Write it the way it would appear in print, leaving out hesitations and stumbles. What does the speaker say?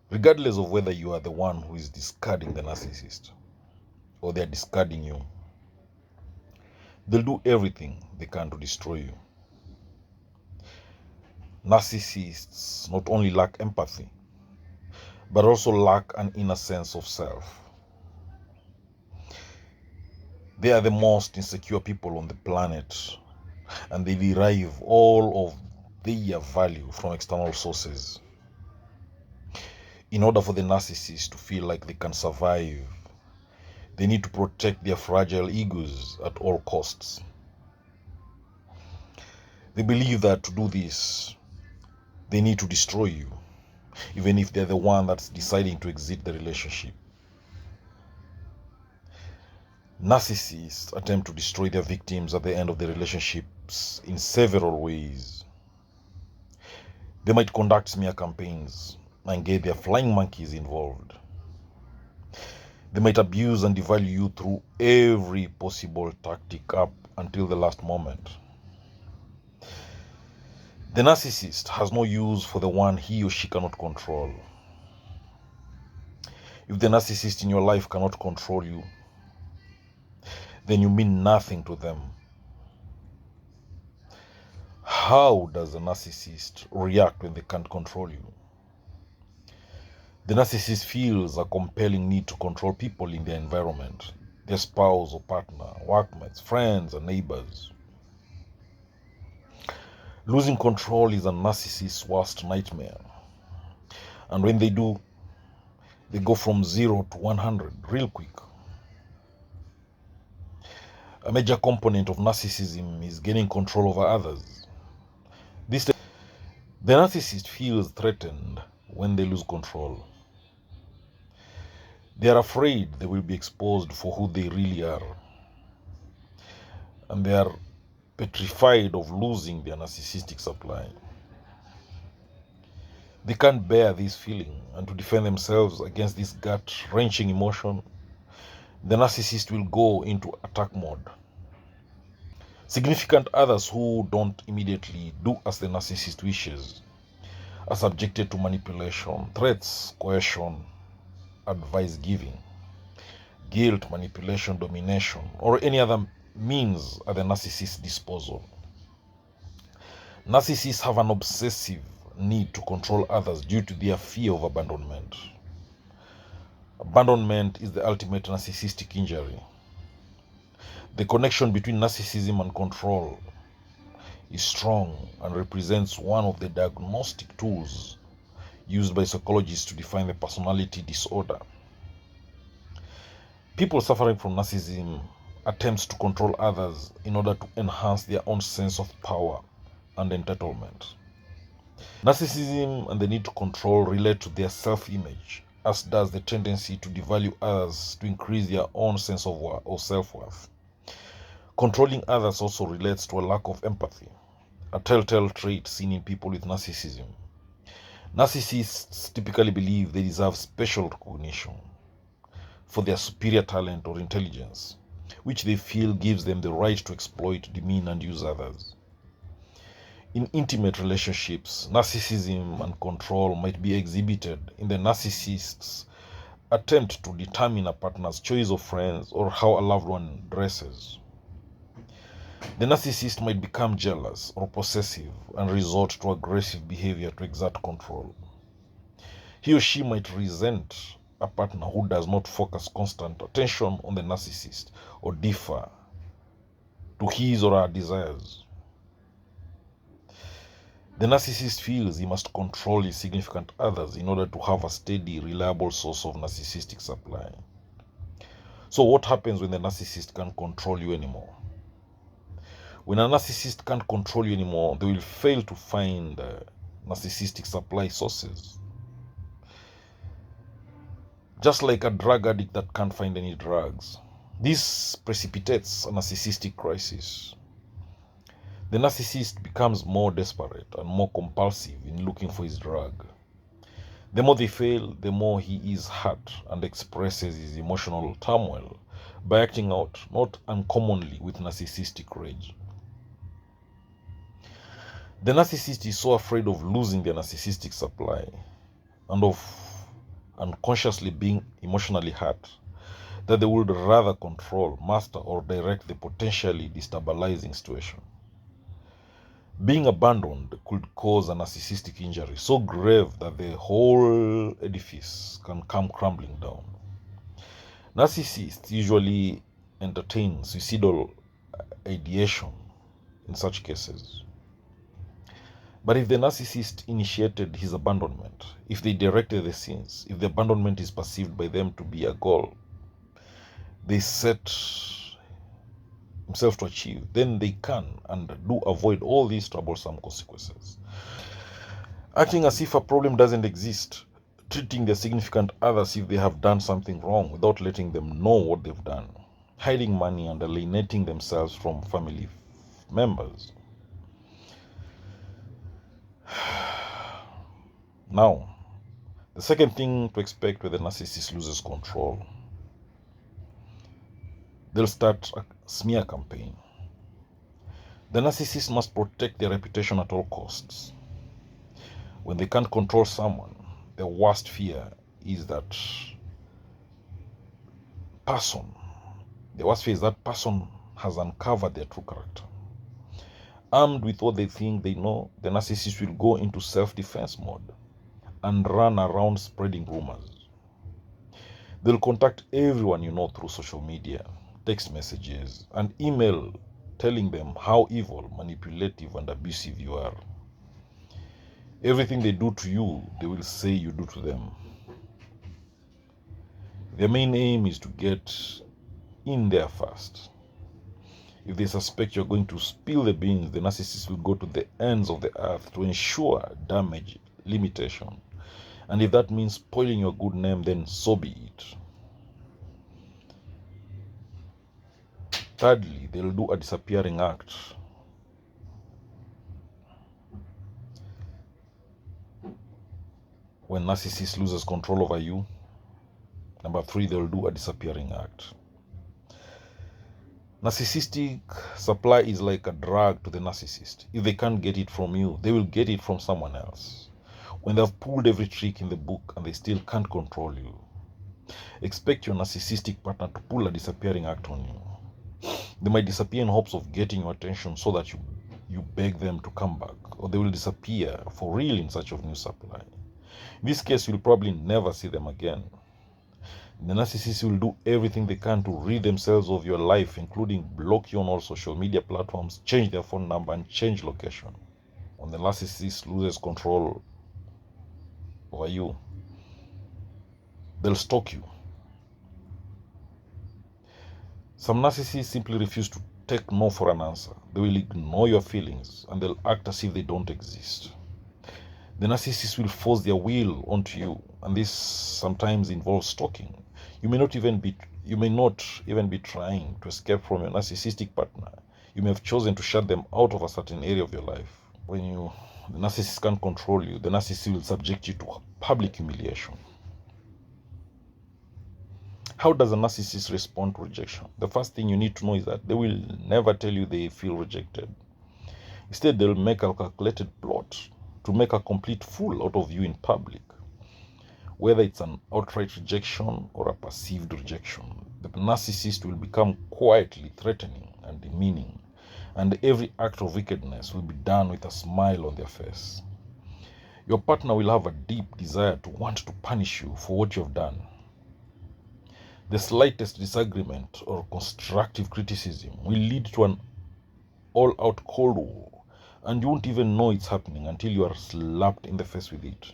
regardless of whether you are the one who is discarding the narcissist or they are discarding you. They'll do everything they can to destroy you. Narcissists not only lack empathy, but also lack an inner sense of self. They are the most insecure people on the planet, and they derive all of their value from external sources. In order for the narcissist to feel like they can survive, they need to protect their fragile egos at all costs. They believe that to do this, they need to destroy you, even if they're the one that's deciding to exit the relationship. Narcissists attempt to destroy their victims at the end of the relationships in several ways. They might conduct smear campaigns and get their flying monkeys involved. They might abuse and devalue you through every possible tactic up until the last moment. The narcissist has no use for the one he or she cannot control. If the narcissist in your life cannot control you, then you mean nothing to them. How does a narcissist react when they can't control you? The narcissist feels a compelling need to control people in their environment, their spouse or partner, workmates, friends, and neighbors. Losing control is a narcissist's worst nightmare. And when they do, they go from 0 to 100 real quick. A major component of narcissism is gaining control over others. The narcissist feels threatened when they lose control. They are afraid they will be exposed for who they really are. And they are petrified of losing their narcissistic supply. They can't bear this feeling, and to defend themselves against this gut-wrenching emotion, the narcissist will go into attack mode. Significant others who don't immediately do as the narcissist wishes are subjected to manipulation, threats, coercion, advice giving, guilt, manipulation, domination, or any other means at the narcissist's disposal. Narcissists have an obsessive need to control others due to their fear of abandonment. Abandonment is the ultimate narcissistic injury. The connection between narcissism and control is strong and represents one of the diagnostic tools used by psychologists to define the personality disorder. People suffering from narcissism attempts to control others in order to enhance their own sense of power and entitlement. Narcissism and the need to control relate to their self-image, as does the tendency to devalue others to increase their own sense of self-worth. Controlling others also relates to a lack of empathy, a telltale trait seen in people with narcissism. Narcissists typically believe they deserve special recognition for their superior talent or intelligence, which they feel gives them the right to exploit, demean, and use others. In intimate relationships, narcissism and control might be exhibited in the narcissist's attempt to determine a partner's choice of friends or how a loved one dresses. The narcissist might become jealous or possessive and resort to aggressive behavior to exert control. He or she might resent a partner who does not focus constant attention on the narcissist or defer to his or her desires. The narcissist feels he must control his significant others in order to have a steady, reliable source of narcissistic supply. So what happens when the narcissist can't control you anymore? When a narcissist can't control you anymore, they will fail to find narcissistic supply sources. Just like a drug addict that can't find any drugs. This precipitates a narcissistic crisis. The narcissist becomes more desperate and more compulsive in looking for his drug. The more they fail, the more he is hurt and expresses his emotional turmoil by acting out, not uncommonly, with narcissistic rage. The narcissist is so afraid of losing their narcissistic supply and of unconsciously being emotionally hurt, that they would rather control, master, or direct the potentially destabilizing situation. Being abandoned could cause a narcissistic injury so grave that the whole edifice can come crumbling down. Narcissists usually entertain suicidal ideation in such cases. But if the narcissist initiated his abandonment, if they directed the scenes, if the abandonment is perceived by them to be a goal they set himself to achieve, then they can and do avoid all these troublesome consequences. Acting as if a problem doesn't exist, treating their significant others if they have done something wrong without letting them know what they've done, hiding money and alienating themselves from family members. Now, the second thing to expect when the narcissist loses control, they'll start a smear campaign. The narcissist must protect their reputation at all costs. When they can't control someone, their worst fear is that person has uncovered their true character. Armed with what they think they know, the narcissist will go into self-defense mode and run around spreading rumors. They'll contact everyone you know through social media, text messages, and email telling them how evil, manipulative, and abusive you are. Everything they do to you, they will say you do to them. Their main aim is to get in there first. If they suspect you're going to spill the beans, the narcissist will go to the ends of the earth to ensure damage, limitation. And if that means spoiling your good name, then so be it. Thirdly, they'll do a disappearing act. When narcissist loses control over you, number 3, they'll do a disappearing act. Narcissistic supply is like a drug to the narcissist. If they can't get it from you, they will get it from someone else. When they've pulled every trick in the book and they still can't control you, expect your narcissistic partner to pull a disappearing act on you. They might disappear in hopes of getting your attention so that you beg them to come back, or they will disappear for real in search of new supply. In this case, you'll probably never see them again. The narcissists will do everything they can to rid themselves of your life, including block you on all social media platforms, change their phone number, and change location. When the narcissist loses control over you, they'll stalk you. Some narcissists simply refuse to take no for an answer. They will ignore your feelings and they'll act as if they don't exist. The narcissist will force their will onto you, and this sometimes involves stalking. You may not even be trying to escape from your narcissistic partner. You may have chosen to shut them out of a certain area of your life. When the narcissist can't control you, the narcissist will subject you to public humiliation. How does a narcissist respond to rejection? The first thing you need to know is that they will never tell you they feel rejected. Instead, they'll make a calculated plot to make a complete fool out of you in public. Whether it's an outright rejection or a perceived rejection, the narcissist will become quietly threatening and demeaning, and every act of wickedness will be done with a smile on their face. Your partner will have a deep desire to want to punish you for what you've done. The slightest disagreement or constructive criticism will lead to an all-out cold war, and you won't even know it's happening until you are slapped in the face with it.